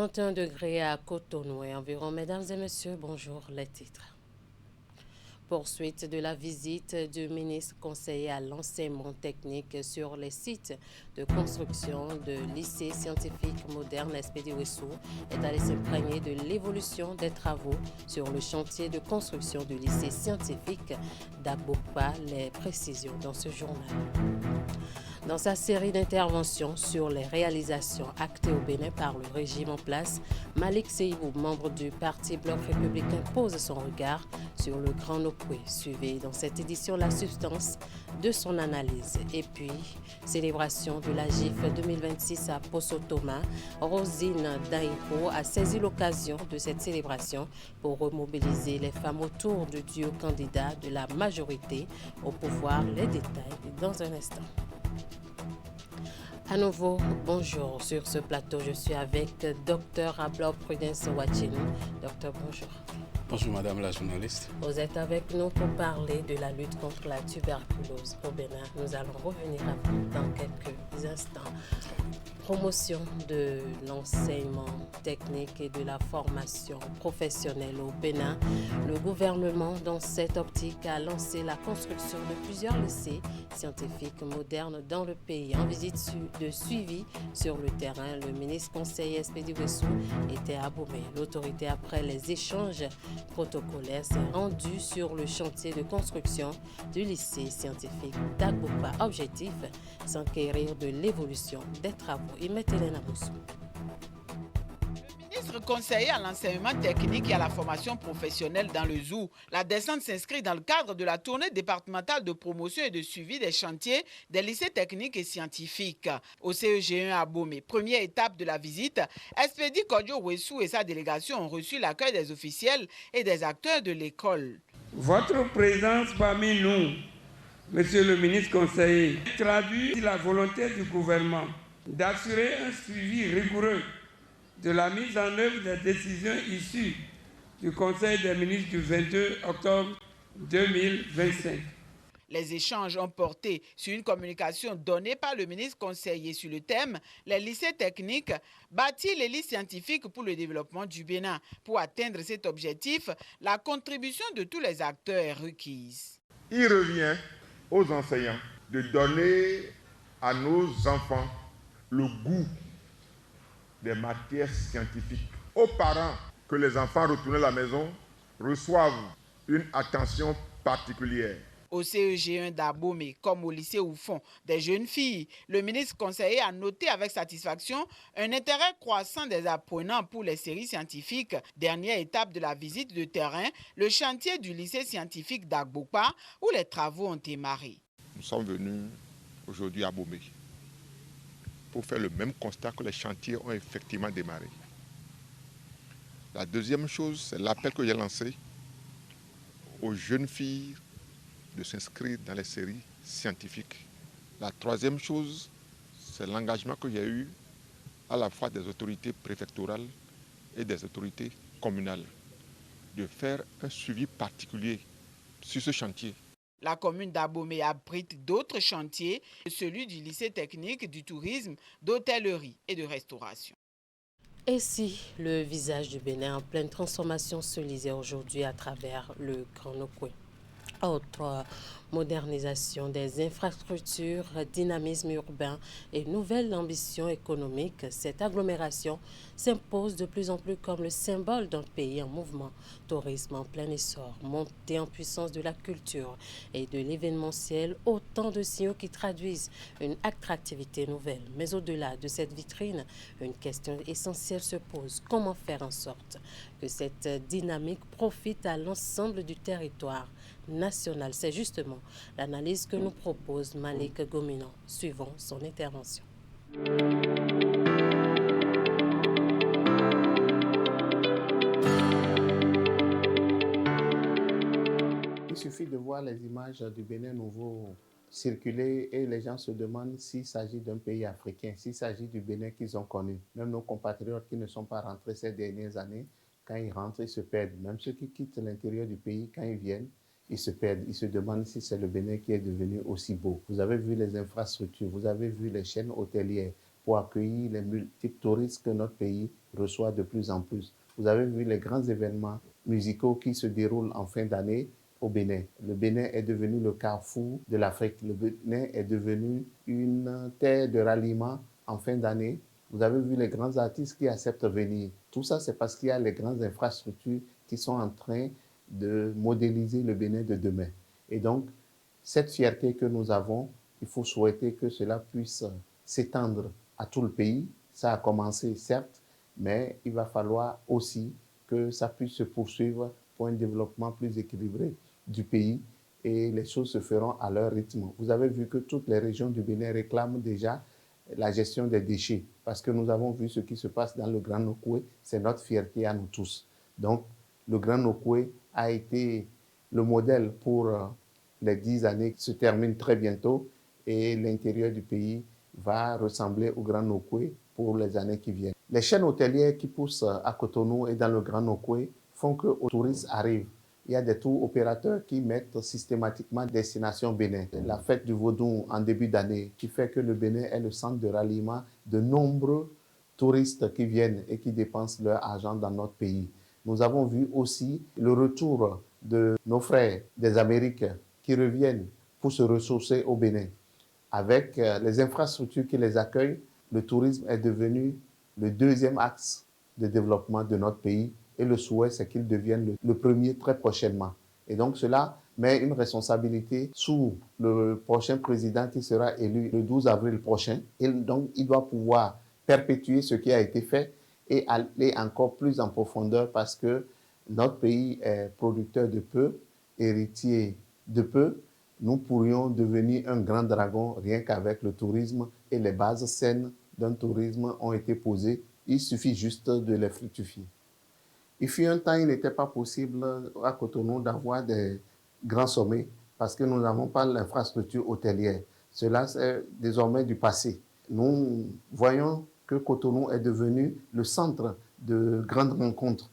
31 degrés à Cotonou et environ. Mesdames et messieurs, bonjour, les titres. Poursuite de la visite du ministre conseiller à l'enseignement technique sur les sites de construction de lycées scientifiques modernes. Espedi Wessou est allé s'imprégner de l'évolution des travaux sur le chantier de construction du lycée scientifique d'Agbokpa. Les précisions dans ce journal. Dans sa série d'interventions sur les réalisations actées au Bénin par le régime en place, Malik Seibou, membre du Parti Bloc républicain, pose son regard sur le Grand Nokwe. Suivez dans cette édition la substance de son analyse. Et puis, célébration de la GIF 2026 à Poso-Thomas. Rosine Daïpo a saisi l'occasion de cette célébration pour remobiliser les femmes autour du duo candidat de la majorité au pouvoir. Les détails dans un instant. À nouveau, bonjour. Sur ce plateau, je suis avec Dr Ablaub Prudence Ouadjini. Docteur, bonjour. Bonjour Madame la journaliste. Vous êtes avec nous pour parler de la lutte contre la tuberculose au Bénin. Nous allons revenir à vous dans quelques instants. Promotion de l'enseignement technique et de la formation professionnelle au Bénin. Le gouvernement, dans cette optique, a lancé la construction de plusieurs lycées scientifiques modernes dans le pays. En visite de suivi sur le terrain, le ministre conseiller Espedi Wessou était à Abomey. L'autorité, après les échanges protocolaires, s'est rendue sur le chantier de construction du lycée scientifique d'Agbokpa. Objectif, s'enquérir de l'évolution des travaux. Le ministre conseiller à l'enseignement technique et à la formation professionnelle dans le ZOU. La descente s'inscrit dans le cadre de la tournée départementale de promotion et de suivi des chantiers des lycées techniques et scientifiques au CEG1 à Abomey. Première étape de la visite, Espedi Kodjo Wessou et sa délégation ont reçu l'accueil des officiels et des acteurs de l'école. Votre présence parmi nous, Monsieur le ministre conseiller, traduit la volonté du gouvernement d'assurer un suivi rigoureux de la mise en œuvre des décisions issues du Conseil des ministres du 22 octobre 2025. Les échanges ont porté sur une communication donnée par le ministre conseiller sur le thème « Les lycées techniques, bâtir les lycées scientifiques pour le développement du Bénin ». Pour atteindre cet objectif, la contribution de tous les acteurs est requise. Il revient aux enseignants de donner à nos enfants le goût des matières scientifiques. Aux parents, que les enfants retournés à la maison reçoivent une attention particulière. Au CEG1 d'Abomey, comme au lycée Oufon des jeunes filles, le ministre conseiller a noté avec satisfaction un intérêt croissant des apprenants pour les séries scientifiques. Dernière étape de la visite de terrain, le chantier du lycée scientifique d'Agbokpa, où les travaux ont démarré. Nous sommes venus aujourd'hui à Abomey pour faire le même constat que les chantiers ont effectivement démarré. La deuxième chose, c'est l'appel que j'ai lancé aux jeunes filles de s'inscrire dans les séries scientifiques. La troisième chose, c'est l'engagement que j'ai eu à la fois des autorités préfectorales et des autorités communales de faire un suivi particulier sur ce chantier. La commune d'Abomey abrite d'autres chantiers, celui du lycée technique, du tourisme, d'hôtellerie et de restauration. Et si le visage du Bénin en pleine transformation se lisait aujourd'hui à travers le Grand Nokwe? Autre modernisation des infrastructures, dynamisme urbain et nouvelle ambition économique, cette agglomération s'impose de plus en plus comme le symbole d'un pays en mouvement. Tourisme en plein essor, montée en puissance de la culture et de l'événementiel, autant de signaux qui traduisent une attractivité nouvelle. Mais au-delà de cette vitrine, une question essentielle se pose. Comment faire en sorte que cette dynamique profite à l'ensemble du territoire national? C'est justement l'analyse que nous propose Malik Gominan. Suivons son intervention. Il suffit de voir les images du Bénin nouveau circuler et les gens se demandent s'il s'agit d'un pays africain, s'il s'agit du Bénin qu'ils ont connu. Même nos compatriotes qui ne sont pas rentrés ces dernières années, quand ils rentrent, ils se perdent. Même ceux qui quittent l'intérieur du pays, quand ils viennent, ils se perdent. Ils se demandent si c'est le Bénin qui est devenu aussi beau. Vous avez vu les infrastructures, vous avez vu les chaînes hôtelières. pour accueillir les multiples touristes que notre pays reçoit de plus en plus. Vous avez vu les grands événements musicaux qui se déroulent en fin d'année au Bénin. Le Bénin est devenu le carrefour de l'Afrique. Le Bénin est devenu une terre de ralliement en fin d'année. Vous avez vu les grands artistes qui acceptent de venir. Tout ça, c'est parce qu'il y a les grandes infrastructures qui sont en train de modéliser le Bénin de demain. Et donc, cette fierté que nous avons, il faut souhaiter que cela puisse s'étendre à tout le pays. Ça a commencé, certes, mais il va falloir aussi que ça puisse se poursuivre pour un développement plus équilibré du pays et les choses se feront à leur rythme. Vous avez vu que toutes les régions du Bénin réclament déjà la gestion des déchets parce que nous avons vu ce qui se passe dans le Grand Nokoué. C'est notre fierté à nous tous. Donc, le Grand Nokoué a été le modèle pour les 10 années qui se terminent très bientôt et l'intérieur du pays va ressembler au Grand Nokoué pour les années qui viennent. Les chaînes hôtelières qui poussent à Cotonou et dans le Grand Nokoué font que les touristes arrivent. Il y a des tours opérateurs qui mettent systématiquement destination Bénin. La fête du Vaudou en début d'année qui fait que le Bénin est le centre de ralliement de nombreux touristes qui viennent et qui dépensent leur argent dans notre pays. Nous avons vu aussi le retour de nos frères des Amériques qui reviennent pour se ressourcer au Bénin. Avec les infrastructures qui les accueillent, le tourisme est devenu le deuxième axe de développement de notre pays et le souhait, c'est qu'il devienne le premier très prochainement. Et donc cela met une responsabilité sous le prochain président qui sera élu le 12 avril prochain. Et donc il doit pouvoir perpétuer ce qui a été fait et aller encore plus en profondeur parce que notre pays est producteur de peu, héritier de peu. Nous pourrions devenir un grand dragon rien qu'avec le tourisme et les bases saines d'un tourisme ont été posées. Il suffit juste de les fructifier. Il fut un temps, il n'était pas possible à Cotonou d'avoir des grands sommets parce que nous n'avons pas l'infrastructure hôtelière. Cela, c'est désormais du passé. Nous voyons que Cotonou est devenu le centre de grandes rencontres.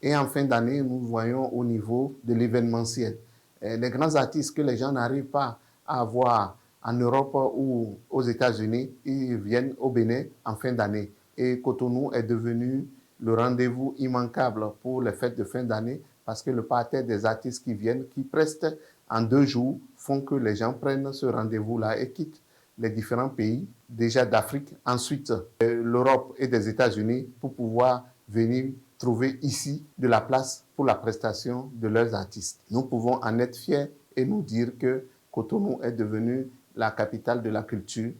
Et en fin d'année, nous voyons au niveau de l'événementiel. Les grands artistes que les gens n'arrivent pas à voir en Europe ou aux États-Unis, ils viennent au Bénin en fin d'année. Et Cotonou est devenu le rendez-vous immanquable pour les fêtes de fin d'année parce que le parterre des artistes qui viennent, qui prestent en 2 jours, font que les gens prennent ce rendez-vous-là et quittent les différents pays, déjà d'Afrique, ensuite l'Europe et des États-Unis pour pouvoir venir trouver ici de la place pour la prestation de leurs artistes. Nous pouvons en être fiers et nous dire que Cotonou est devenue la capitale de la culture.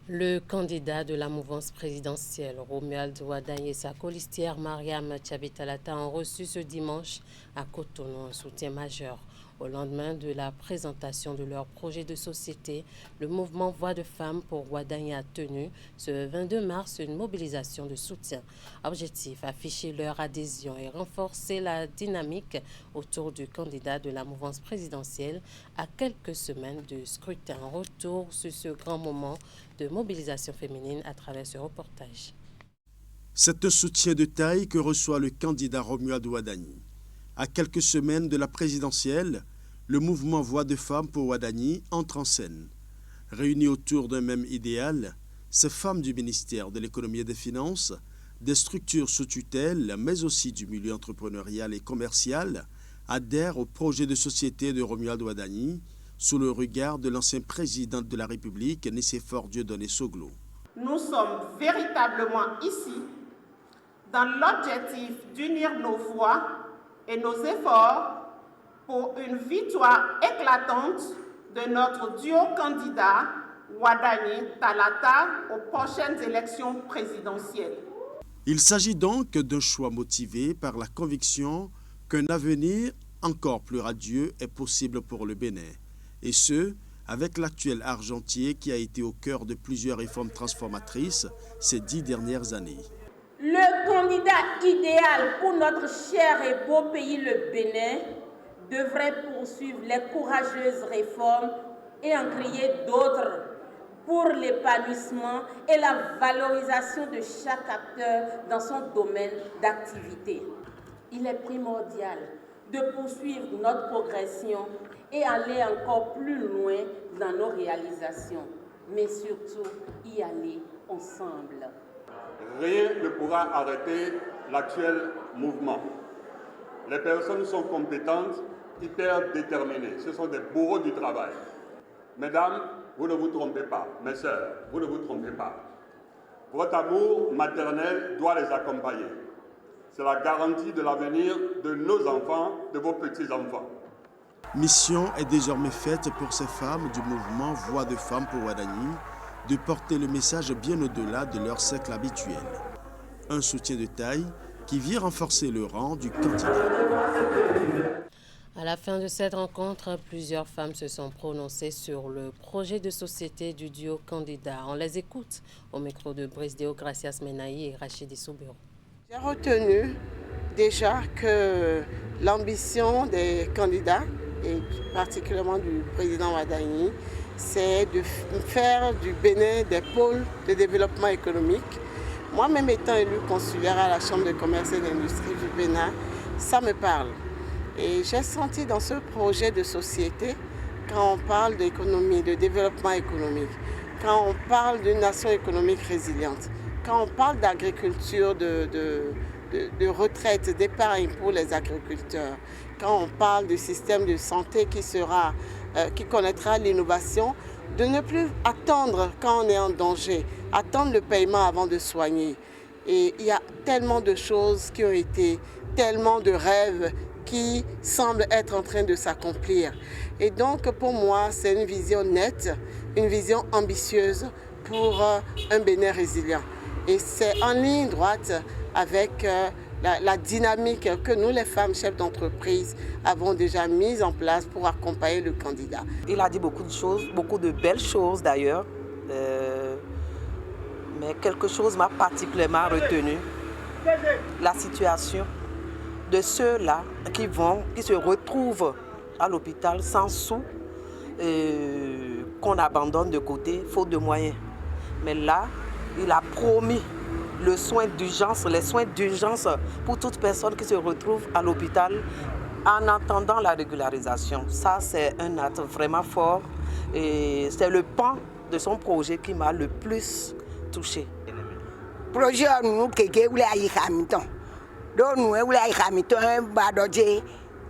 Le candidat de la mouvance présidentielle, Romuald Wadagni et sa colistière Mariam Tchabitalata ont reçu ce dimanche à Cotonou un soutien majeur. Au lendemain de la présentation de leur projet de société, le mouvement Voix de Femmes pour Wadagni a tenu ce 22 mars une mobilisation de soutien. Objectif, afficher leur adhésion et renforcer la dynamique autour du candidat de la mouvance présidentielle à quelques semaines de scrutin. Retour sur ce grand moment de mobilisation féminine à travers ce reportage. C'est un soutien de taille que reçoit le candidat Romuald Wadagni. À quelques semaines de la présidentielle, le mouvement Voix de Femmes pour Wadagni entre en scène. Réunies autour d'un même idéal, ces femmes du ministère de l'économie et des finances, des structures sous tutelle, mais aussi du milieu entrepreneurial et commercial, adhèrent au projet de société de Romuald Wadagni sous le regard de l'ancien président de la République, Nicéphore Dieudonné Soglo. Nous sommes véritablement ici dans l'objectif d'unir nos voix et nos efforts pour une victoire éclatante de notre duo candidat Wadagni Talata aux prochaines élections présidentielles. Il s'agit donc d'un choix motivé par la conviction qu'un avenir encore plus radieux est possible pour le Bénin, et ce, avec l'actuel argentier qui a été au cœur de plusieurs réformes transformatrices ces 10 dernières années. Le candidat idéal pour notre cher et beau pays, le Bénin, devrait poursuivre les courageuses réformes et en créer d'autres pour l'épanouissement et la valorisation de chaque acteur dans son domaine d'activité. Il est primordial de poursuivre notre progression et aller encore plus loin dans nos réalisations, mais surtout y aller ensemble. Rien ne pourra arrêter l'actuel mouvement. Les personnes sont compétentes, hyper déterminées. Ce sont des bourreaux du travail. Mesdames, vous ne vous trompez pas. Mes sœurs, vous ne vous trompez pas. Votre amour maternel doit les accompagner. C'est la garantie de l'avenir de nos enfants, de vos petits-enfants. Mission est désormais faite pour ces femmes du mouvement Voix de Femmes pour Ouadani de porter le message bien au-delà de leur cercle habituel. Un soutien de taille qui vient renforcer le rang du candidat. À la fin de cette rencontre, plusieurs femmes se sont prononcées sur le projet de société du duo candidat. On les écoute au micro de Brice Deo, Gracias Menaï et Rachidi Soubiro. J'ai retenu déjà que l'ambition des candidats, et particulièrement du président Ouadani, c'est de faire du Bénin des pôles de développement économique. Moi-même étant élue consulaire à la Chambre de commerce et d'industrie du Bénin, ça me parle. Et j'ai senti dans ce projet de société, quand on parle d'économie, de développement économique, quand on parle d'une nation économique résiliente, quand on parle d'agriculture, de retraite, d'épargne pour les agriculteurs, quand on parle du système de santé qui connaîtra l'innovation, de ne plus attendre quand on est en danger, attendre le paiement avant de soigner. Et il y a tellement de choses qui ont été, tellement de rêves qui semblent être en train de s'accomplir. Et donc pour moi, c'est une vision nette, une vision ambitieuse pour un Bénin résilient. Et c'est en ligne droite avec la dynamique que nous, les femmes chefs d'entreprise, avons déjà mise en place pour accompagner le candidat. Il a dit beaucoup de choses, beaucoup de belles choses d'ailleurs. Mais quelque chose m'a particulièrement retenu. La situation de ceux-là qui se retrouvent à l'hôpital sans sous, qu'on abandonne de côté, faute de moyens. Mais là, il a promis les soins d'urgence pour toute personne qui se retrouve à l'hôpital en attendant la régularisation. Ça, c'est un acte vraiment fort et c'est le pan de son projet qui m'a le plus touché. Projet nous qui voulait y Hamilton. Donc nous voulons y Hamilton badodje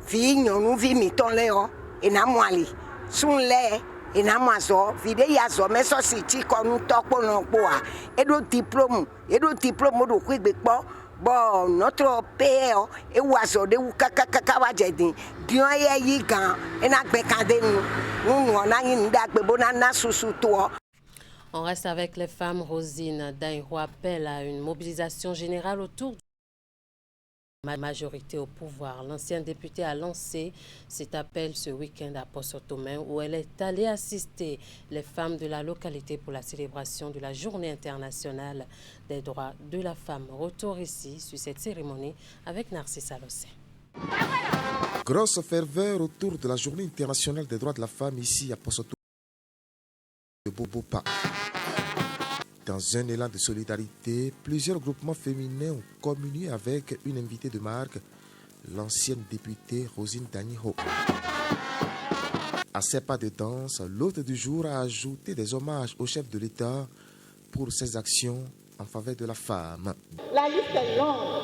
fi nous vi miton leo et na mwali sun le et na mazo vide ya zo me so siti ko nu topo no po a e do diplôme do ku igbe po bo notre père et wazo de kaka wa jedin bion ye yi gan e na gbe kande nu na yin da gbe bona na susu to. On reste avec les femmes. Rosine Daïro appelle à une mobilisation générale autour de la majorité au pouvoir. L'ancienne députée a lancé cet appel ce week-end à Posotomain où elle est allée assister les femmes de la localité pour la célébration de la Journée internationale des droits de la femme. Retour ici sur cette cérémonie avec Narcisse Alossé. Grosse ferveur autour de la Journée internationale des droits de la femme ici à Posotomain de Bobopa. Dans un élan de solidarité, plusieurs groupements féminins ont communié avec une invitée de marque, l'ancienne députée Rosine Daïro. À ses pas de danse, l'hôte du jour a ajouté des hommages au chef de l'État pour ses actions en faveur de la femme. La liste est longue,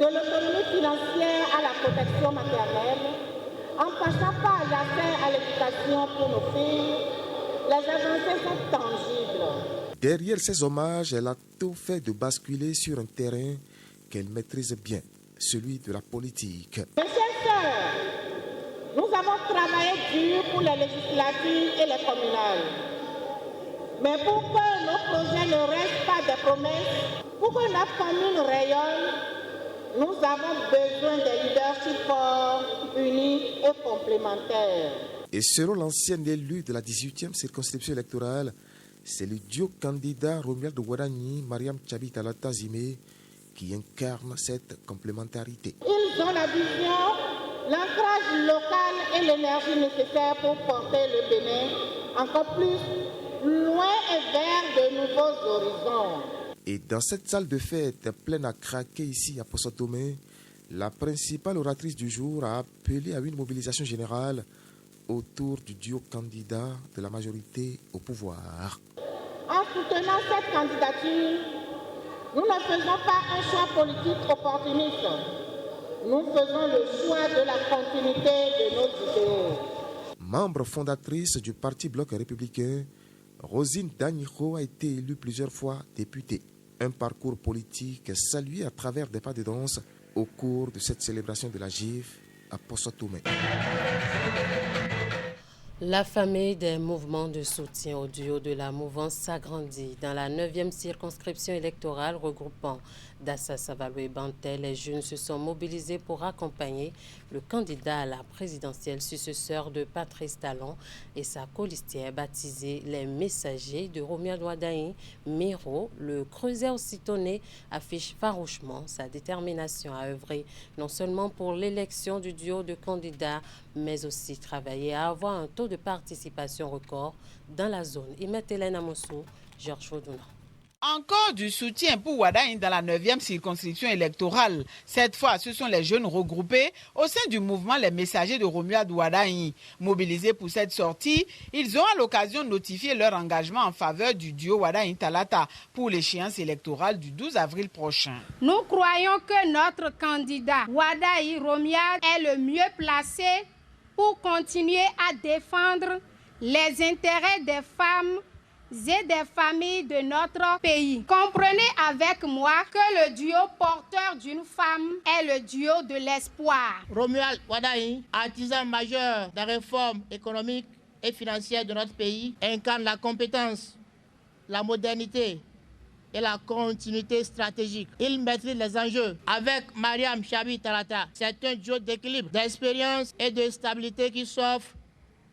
de l'autonomie financière à la protection maternelle, en passant par l'accès à l'éducation pour nos filles, les avancées sont tangibles. Derrière ces hommages, elle a tout fait de basculer sur un terrain qu'elle maîtrise bien, celui de la politique. Mes chers sœurs, nous avons travaillé dur pour les législatives et les communales. Mais pour que nos projets ne restent pas des promesses, pour que notre commune rayonne, nous avons besoin de leadership forts, unis et complémentaires. Et selon l'ancienne élue de la 18e circonscription électorale, c'est le duo candidat Romuald Ouadani, Mariam Tchabi Talata Zimé qui incarne cette complémentarité. Ils ont la vision, l'ancrage local et l'énergie nécessaire pour porter le Bénin encore plus loin et vers de nouveaux horizons. Et dans cette salle de fête pleine à craquer ici à Posotomain, La principale oratrice du jour a appelé à une mobilisation générale autour du duo candidat de la majorité au pouvoir. En soutenant cette candidature, nous ne faisons pas un choix politique opportuniste. Nous faisons le choix de la continuité de nos idéaux. Membre fondatrice du Parti Bloc républicain, Rosine Daniho a été élue plusieurs fois députée. Un parcours politique salué à travers des pas de danse au cours de cette célébration de la GIF à Poso-Toumé. La famille des mouvements de soutien au duo de la mouvance s'agrandit. Dans la 9e circonscription électorale regroupant Dassa Savalo et Bantel, les jeunes se sont mobilisés pour accompagner le candidat à la présidentielle successeur de Patrice Talon et sa colistière baptisée les Messagers de Romuald Wadain. Miro, le Creuset Occitonais, affiche farouchement sa détermination à œuvrer non seulement pour l'élection du duo de candidats, mais aussi travailler à avoir un taux de participation record dans la zone. Imet Hélène Amossou, Georges Faudouna. Encore du soutien pour Wadain dans la 9e circonscription électorale. Cette fois, ce sont les jeunes regroupés au sein du mouvement Les Messagers de Romuald Wadain. Mobilisés pour cette sortie, ils ont à l'occasion notifié leur engagement en faveur du duo Wadain-Talata pour l'échéance électorale du 12 avril prochain. Nous croyons que notre candidat Wadain Romuald est le mieux placé pour continuer à défendre les intérêts des femmes et des familles de notre pays. Comprenez avec moi que le duo porteur d'une femme est le duo de l'espoir. Romuald Wadain, artisan majeur de la réforme économique et financière de notre pays, incarne la compétence, la modernité et la continuité stratégique. Il maîtrise les enjeux. Avec Mariam Chabi Talata, c'est un duo d'équilibre, d'expérience et de stabilité qui s'offre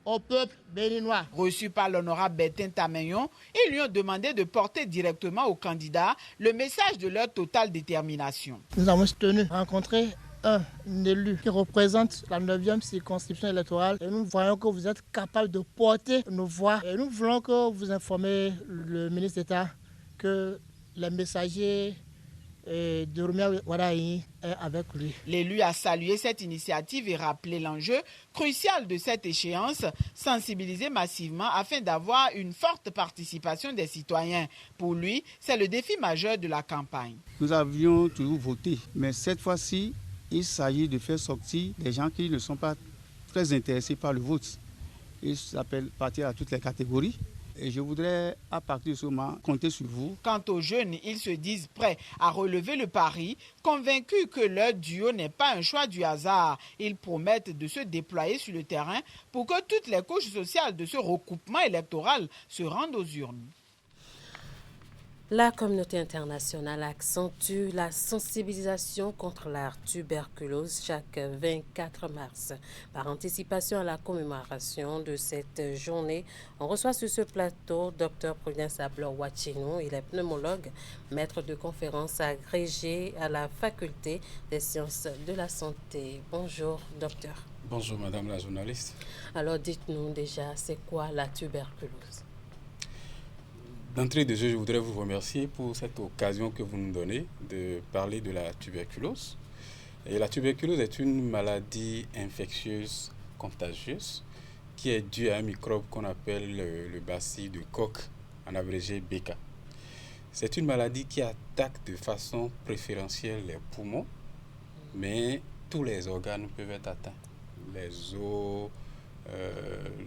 au peuple béninois. Reçu par l'honorable Bertin Tamayon, ils lui ont demandé de porter directement au candidat le message de leur totale détermination. Nous avons tenu à rencontrer un élu qui représente la 9e circonscription électorale et nous voyons que vous êtes capable de porter nos voix et nous voulons que vous informez le ministre d'État que les messagers de Romuald Wadain est avec lui. L'élu a salué cette initiative et rappelé l'enjeu crucial de cette échéance, sensibiliser massivement afin d'avoir une forte participation des citoyens. Pour lui, c'est le défi majeur de la campagne. Nous avions toujours voté, mais cette fois-ci, il s'agit de faire sortir des gens qui ne sont pas très intéressés par le vote. Ils s'appellent partir à toutes les catégories. Et je voudrais, à partir de ce moment, compter sur vous. Quant aux jeunes, ils se disent prêts à relever le pari, convaincus que leur duo n'est pas un choix du hasard. Ils promettent de se déployer sur le terrain pour que toutes les couches sociales de ce recoupement électoral se rendent aux urnes. La communauté internationale accentue la sensibilisation contre la tuberculose chaque 24 mars. Par anticipation à la commémoration de cette journée, on reçoit sur ce plateau Dr Prudence Ablor-Wachinou. Il est pneumologue, maître de conférences agrégé à la faculté des sciences de la santé. Bonjour, docteur. Bonjour, madame la journaliste. Alors, dites-nous déjà, c'est quoi la tuberculose? D'entrée de jeu, je voudrais vous remercier pour cette occasion que vous nous donnez de parler de la tuberculose. Et la tuberculose est une maladie infectieuse contagieuse qui est due à un microbe qu'on appelle le bacille de Koch, en abrégé BK. C'est une maladie qui attaque de façon préférentielle les poumons, mais tous les organes peuvent être atteints. Les os,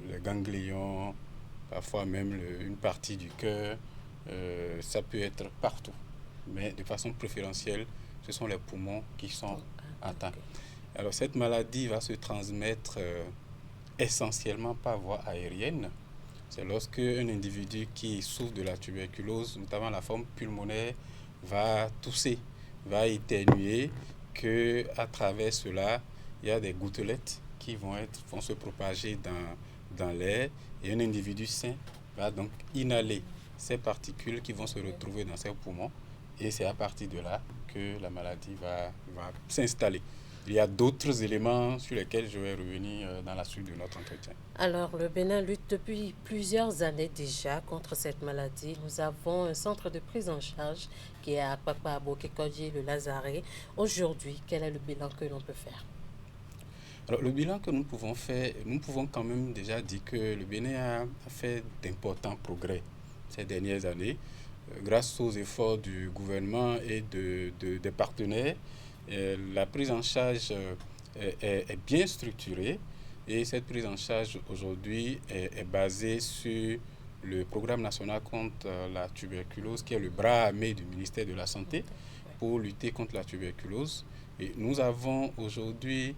les ganglions, parfois même une partie du cœur, ça peut être partout. Mais de façon préférentielle, ce sont les poumons qui sont atteints. Alors cette maladie va se transmettre essentiellement par voie aérienne. C'est lorsque un individu qui souffre de la tuberculose, notamment la forme pulmonaire, va tousser, va éternuer, qu'à travers cela, il y a des gouttelettes qui vont se propager dans l'air, et un individu sain va donc inhaler ces particules qui vont se retrouver dans ses poumons, et c'est à partir de là que la maladie va s'installer. il y a d'autres éléments sur lesquels je vais revenir dans la suite de notre entretien. Alors, le Bénin lutte depuis plusieurs années déjà contre cette maladie. Nous avons un centre de prise en charge qui est à Papa Abokekodji, le Lazaret. Aujourd'hui, quel est le bilan que l'on peut faire? Alors, le bilan que nous pouvons faire, nous pouvons quand même déjà dire que le Bénin a fait d'importants progrès ces dernières années, grâce aux efforts du gouvernement et des partenaires. La prise en charge est bien structurée et cette prise en charge aujourd'hui est basée sur le programme national contre la tuberculose qui est le bras armé du ministère de la Santé pour lutter contre la tuberculose. Et nous avons aujourd'hui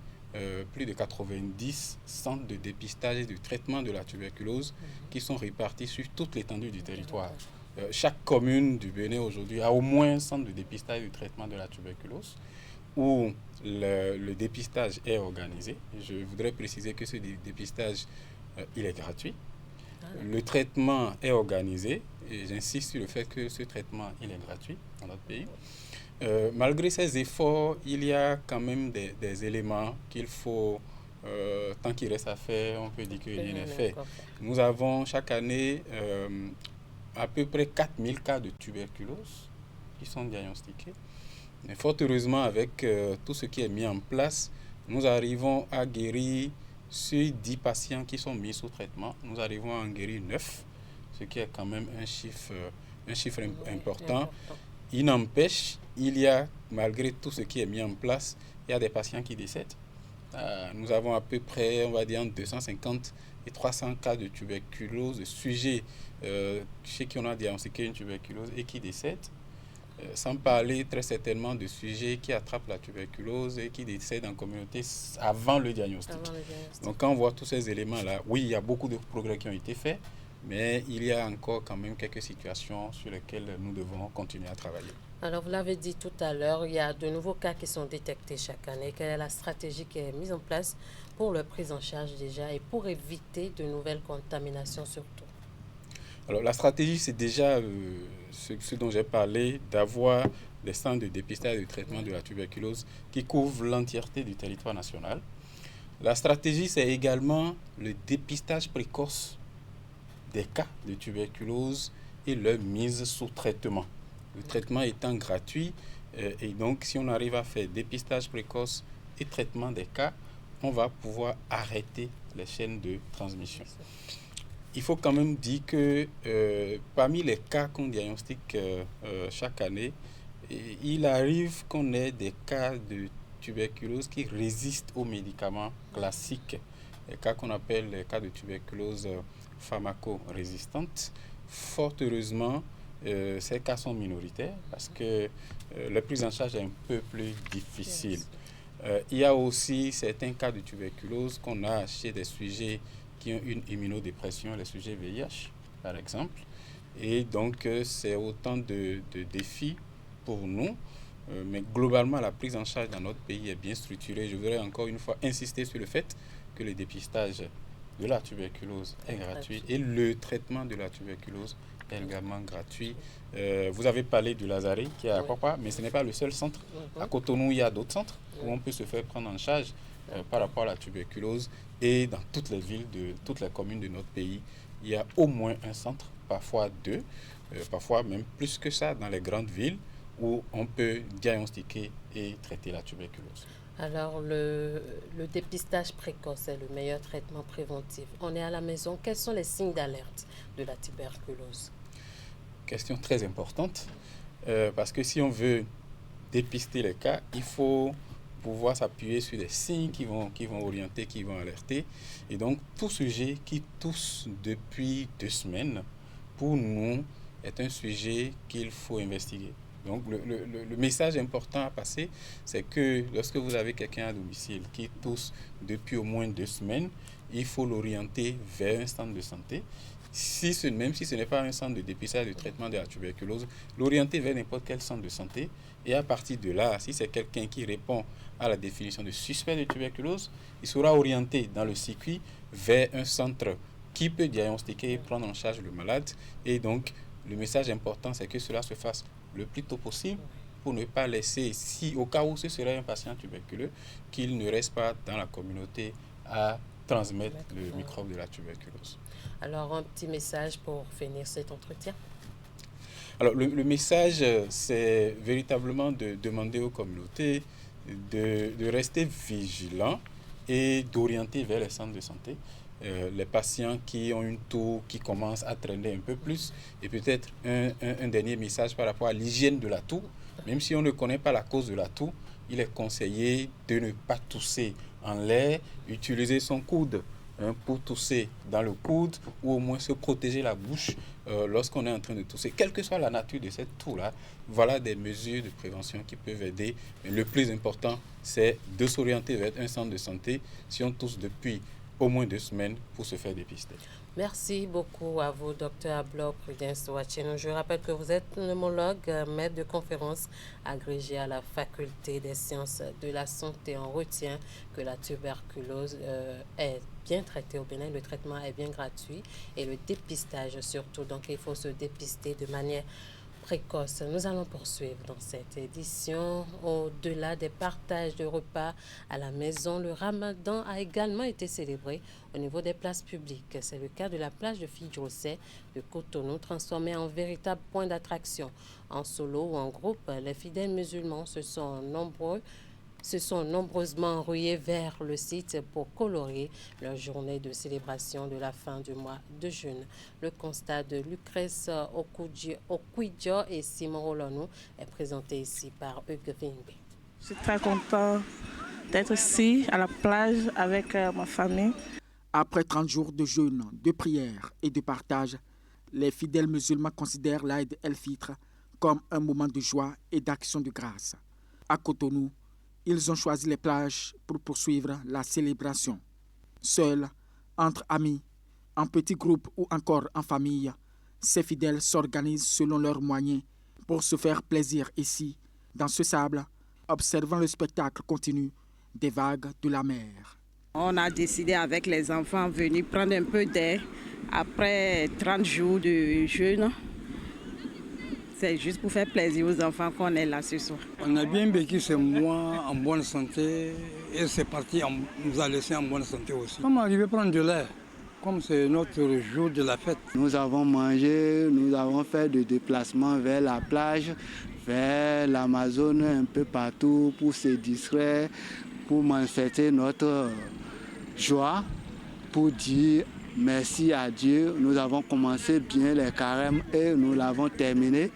plus de 90 centres de dépistage et de traitement de la tuberculose qui sont répartis sur toute l'étendue du territoire. Chaque commune du Bénin aujourd'hui a au moins un centre de dépistage et de traitement de la tuberculose où le dépistage est organisé. Je voudrais préciser que ce dépistage, il est gratuit. Le traitement est organisé et j'insiste sur le fait que ce traitement, il est gratuit dans notre pays. Malgré ces efforts, il y a quand même des éléments qu'il faut, tant qu'il reste à faire, on peut dire que rien n'est fait. Nous avons chaque année à peu près 4000 cas de tuberculose qui sont diagnostiqués. Mais fort heureusement, avec tout ce qui est mis en place, nous arrivons à guérir sur 10 patients qui sont mis sous traitement. Nous arrivons à en guérir 9, ce qui est quand même un chiffre important. Il n'empêche, il y a, malgré tout ce qui est mis en place, il y a des patients qui décèdent. Nous avons à peu près, on va dire, entre 250 et 300 cas de tuberculose, de sujets chez qui on a diagnostiqué une tuberculose et qui décèdent. Sans parler très certainement de sujets qui attrapent la tuberculose et qui décèdent en communauté avant le diagnostic. Donc quand on voit tous ces éléments-là, oui, il y a beaucoup de progrès qui ont été faits, mais il y a encore quand même quelques situations sur lesquelles nous devons continuer à travailler. Alors, vous l'avez dit tout à l'heure, il y a de nouveaux cas qui sont détectés chaque année. Quelle est la stratégie qui est mise en place pour leur prise en charge déjà et pour éviter de nouvelles contaminations surtout? Alors, la stratégie, c'est déjà ce dont j'ai parlé, d'avoir des centres de dépistage et de traitement de la tuberculose qui couvrent l'entièreté du territoire national. La stratégie, c'est également le dépistage précoce des cas de tuberculose et leur mise sous traitement. Le traitement étant gratuit, et donc si on arrive à faire dépistage précoce et traitement des cas, on va pouvoir arrêter les chaînes de transmission. Il faut quand même dire que parmi les cas qu'on diagnostique chaque année, il arrive qu'on ait des cas de tuberculose qui résistent aux médicaments classiques, les cas qu'on appelle les cas de tuberculose pharmaco-résistante. Fort heureusement, ces cas sont minoritaires parce que la prise en charge est un peu plus difficile. Il y a aussi certains cas de tuberculose qu'on a chez des sujets qui ont une immunodépression, les sujets VIH par exemple. Et donc c'est autant de défis pour nous. Mais globalement, la prise en charge dans notre pays est bien structurée. Je voudrais encore une fois insister sur le fait que le dépistage de la tuberculose est gratuit et le traitement de la tuberculose est également gratuit. Vous avez parlé du Lazaret qui est à Papa, mais ce n'est pas le seul centre. À Cotonou, il y a d'autres centres où on peut se faire prendre en charge par rapport à la tuberculose. Et dans toutes les villes, toutes les communes de notre pays, il y a au moins un centre, parfois deux, parfois même plus que ça dans les grandes villes où on peut diagnostiquer et traiter la tuberculose. Alors, le dépistage précoce est le meilleur traitement préventif. On est à la maison. Quels sont les signes d'alerte de la tuberculose? Question très importante, parce que si on veut dépister les cas, il faut pouvoir s'appuyer sur des signes qui vont orienter, qui vont alerter. Et donc, tout sujet qui tousse depuis 2 semaines, pour nous, est un sujet qu'il faut investiguer. Donc, le message important à passer, c'est que lorsque vous avez quelqu'un à domicile qui tousse depuis au moins 2 semaines, il faut l'orienter vers un centre de santé. Même si ce n'est pas un centre de dépistage de traitement de la tuberculose, l'orienter vers n'importe quel centre de santé. Et à partir de là, si c'est quelqu'un qui répond à la définition de suspect de tuberculose, il sera orienté dans le circuit vers un centre qui peut diagnostiquer et prendre en charge le malade. Et donc, le message important, c'est que cela se fasse le plus tôt possible pour ne pas laisser, si au cas où ce serait un patient tuberculeux, qu'il ne reste pas dans la communauté à transmettre le microbe de la tuberculose. Alors, un petit message pour finir cet entretien. Alors, le message, c'est véritablement de demander aux communautés de rester vigilants et d'orienter vers les centres de santé les patients qui ont une toux qui commence à traîner un peu plus. Et peut-être un dernier message par rapport à l'hygiène de la toux. Même si on ne connaît pas la cause de la toux, il est conseillé de ne pas tousser en l'air, utiliser son coude pour tousser dans le coude ou au moins se protéger la bouche lorsqu'on est en train de tousser. Quelle que soit la nature de cette toux-là, voilà des mesures de prévention qui peuvent aider. Mais le plus important, c'est de s'orienter vers un centre de santé si on tousse depuis au moins 2 semaines pour se faire dépister. Merci beaucoup à vous, Dr Ablo Prudence Ouacheno. Je rappelle que vous êtes pneumologue, maître de conférence agrégé à la faculté des sciences de la santé. On retient que la tuberculose est bien traitée au Bénin. Le traitement est bien gratuit et le dépistage surtout. Donc, il faut se dépister de manière précoce. Nous allons poursuivre dans cette édition. Au-delà des partages de repas à la maison, le Ramadan a également été célébré au niveau des places publiques. C'est le cas de la plage de Fidjosé de Cotonou, transformée en véritable point d'attraction. En solo ou en groupe, les fidèles musulmans se sont nombreusement rués vers le site pour colorer leur journée de célébration de la fin du mois de jeûne. Le constat de Lucrèce Okudjo et Simon Rolonou est présenté ici par Hugues Vingbe. Je suis très content d'être ici à la plage avec ma famille. Après 30 jours de jeûne, de prière et de partage, les fidèles musulmans considèrent l'Aïd el-Fitr comme un moment de joie et d'action de grâce. À Cotonou, ils ont choisi les plages pour poursuivre la célébration. Seuls, entre amis, en petits groupes ou encore en famille, ces fidèles s'organisent selon leurs moyens pour se faire plaisir ici, dans ce sable, observant le spectacle continu des vagues de la mer. On a décidé avec les enfants de venir prendre un peu d'air après 30 jours de jeûne. C'est juste pour faire plaisir aux enfants qu'on est là ce soir. On a bien vécu ce mois en bonne santé et c'est parti, nous a laissé en bonne santé aussi. On est arrivé à prendre de l'air, comme c'est notre jour de la fête. Nous avons mangé, nous avons fait des déplacements vers la plage, vers l'Amazone, un peu partout pour se distraire, pour manifester notre joie, pour dire merci à Dieu. Nous avons commencé bien les carêmes et nous l'avons terminé.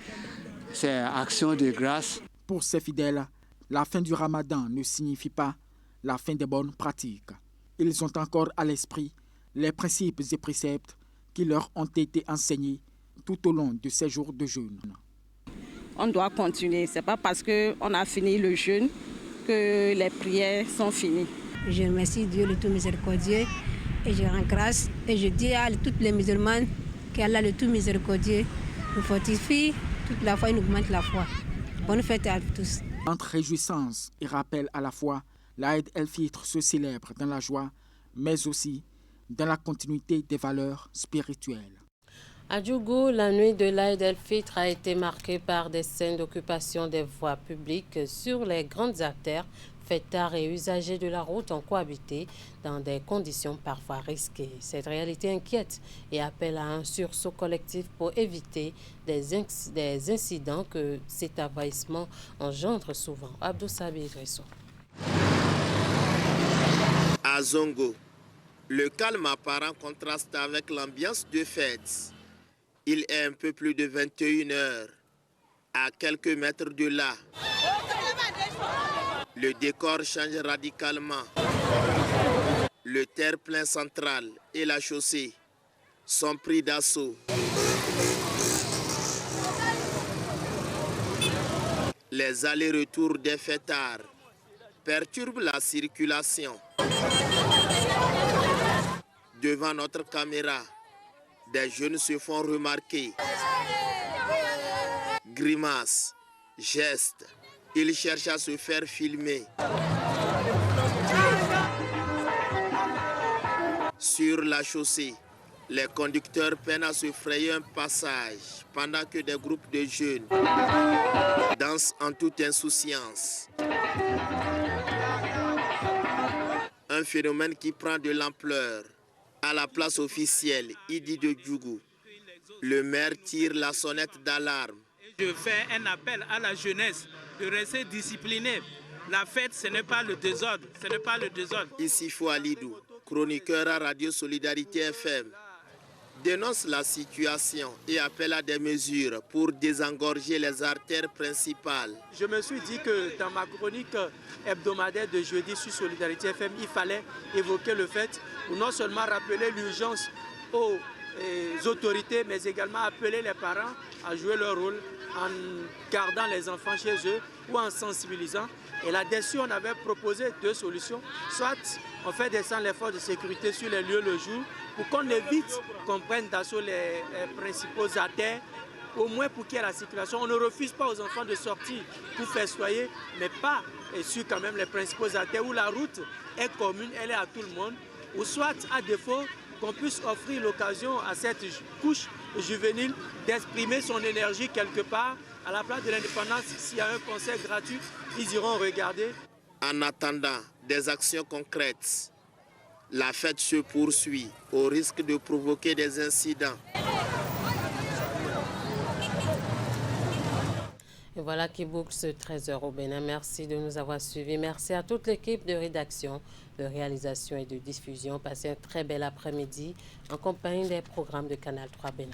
C'est action de grâce. Pour ces fidèles, la fin du Ramadan ne signifie pas la fin des bonnes pratiques. Ils ont encore à l'esprit les principes et préceptes qui leur ont été enseignés tout au long de ces jours de jeûne. On doit continuer. Ce n'est pas parce qu'on a fini le jeûne que les prières sont finies. Je remercie Dieu le tout miséricordieux et je rends grâce et je dis à toutes les musulmanes qu'Allah le tout miséricordieux nous fortifie toute la foi et nous augmente la foi. Bonne fête à tous. Entre réjouissance et rappel à la fois, l'Aïd el-Fitr se célèbre dans la joie, mais aussi dans la continuité des valeurs spirituelles. À Djougou, la nuit de l'Aïd el-Fitr a été marquée par des scènes d'occupation des voies publiques sur les grandes artères. Fêtards et usagers de la route ont cohabité dans des conditions parfois risquées. Cette réalité inquiète et appelle à un sursaut collectif pour éviter des incidents que cet envahissement engendre souvent. Abdou Sabi Idrissou. À Zongo, le calme apparent contraste avec l'ambiance de fête. Il est un peu plus de 21 heures. À quelques mètres de là, le décor change radicalement. Le terre-plein central et la chaussée sont pris d'assaut. Les allers-retours des fêtards perturbent la circulation. Devant notre caméra, des jeunes se font remarquer. Grimaces, gestes, ils cherchent à se faire filmer. Sur la chaussée, Les conducteurs peinent à se frayer un passage pendant que des groupes de jeunes dansent en toute insouciance. Un phénomène qui prend de l'ampleur. À la place officielle, Idi de Djougou, le maire tire la sonnette d'alarme. Je fais un appel à la jeunesse de rester disciplinée. La fête, ce n'est pas le désordre. Ce n'est pas le désordre. Ici Foualidou, chroniqueur à Radio Solidarité FM, dénonce la situation et appelle à des mesures pour désengorger les artères principales. Je me suis dit que dans ma chronique hebdomadaire de jeudi sur Solidarité FM, il fallait évoquer le fait pour non seulement rappeler l'urgence aux autorités, mais également appeler les parents à jouer leur rôle en gardant les enfants chez eux ou en sensibilisant. Et là-dessus, on avait proposé deux solutions. Soit on fait descendre les forces de sécurité sur les lieux le jour pour qu'on évite qu'on prenne d'assaut les principaux artères, au moins pour qu'il y ait la circulation. On ne refuse pas aux enfants de sortir pour festoyer, mais pas sur quand même les principaux artères où la route est commune, elle est à tout le monde. Ou soit, à défaut, qu'on puisse offrir l'occasion à cette couche juvénile d'exprimer son énergie quelque part. À la place de l'indépendance, s'il y a un concert gratuit, ils iront regarder. En attendant des actions concrètes, la fête se poursuit au risque de provoquer des incidents. Et voilà qui boucle ce 13h au Bénin. Merci de nous avoir suivis. Merci à toute l'équipe de rédaction, de réalisation et de diffusion. Passez un très bel après-midi en compagnie des programmes de Canal 3 Bénin.